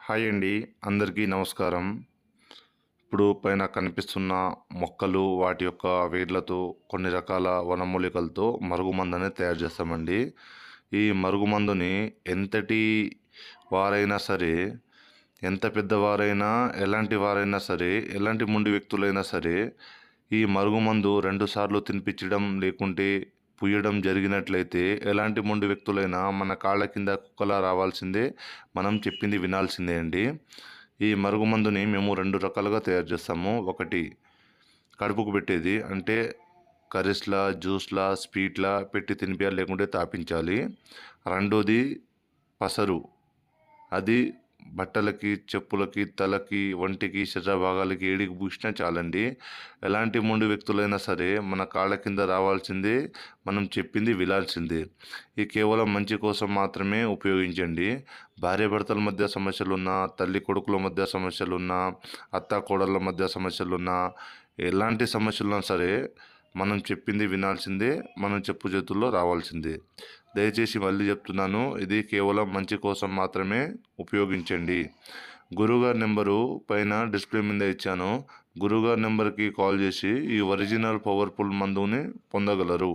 Hi అండి. అందరికీ నమస్కారం. ఇప్పుడు పైన కనిపిస్తున్న మొక్కలు వాటి యొక్క వేర్లతో కొన్ని రకాల వనమూలికలతో మరుగుమందు తయారు చేస్తామండి. ఈ మరుగుమందుని ఎంతటి వారైనా సరే, ఎంత పెద్దవారైనా, ఎలాంటి వారైనా సరే, ఎలాంటి మొండి వ్యక్తులైనా సరే, ఈ మరుగుమందు 2 సార్లు తినిపించడం లేకుంటే పుయ్యడం జరిగినట్లయితే ఎలాంటి మొండి వ్యక్తులైనా మన కాళ్ళ కింద కుక్కలా రావాల్సిందే. మనం చెప్పింది వినాల్సిందే అండి. ఈ మరుగుమందుని మేము 2 రకాలుగా తయారు చేస్తాము. ఒకటి కడుపుకు పెట్టేది, అంటే కర్రీస్లా, జ్యూస్లా, స్వీట్లా పెట్టి తినిపియాలి, లేకుంటే తాపించాలి. రెండోది పసరు. అది బట్టలకి, చెప్పులకి, తలకి, ఒంటికి, శరీర భాగాలకి ఏడికి పూసినా చాలండి. ఎలాంటి మొండి వ్యక్తులైనా సరే మన కాళ్ళ కింద రావాల్సిందే, మనం చెప్పింది వినాల్సిందే. ఇది కేవలం మంచి కోసం మాత్రమే ఉపయోగించండి. భార్యాభర్తల మధ్య సమస్యలున్నా, తల్లి కొడుకుల మధ్య సమస్యలున్నా, అత్త కోడళ్ళ మధ్య సమస్యలున్నా, ఎలాంటి సమస్యలున్నా సరే మనం చెప్పింది వినాల్సిందే, మనం చెప్పు చేతుల్లో రావాల్సిందే. దయచేసి మళ్ళీ చెప్తున్నాను, ఇది కేవలం మంచి కోసం మాత్రమే ఉపయోగించండి. గురువుగారి నెంబరు పైన డిస్ప్లే మీద ఇచ్చాను. గురువుగారి నెంబర్కి కాల్ చేసి ఈ ఒరిజినల్ పవర్ఫుల్ మందుని పొందగలరు.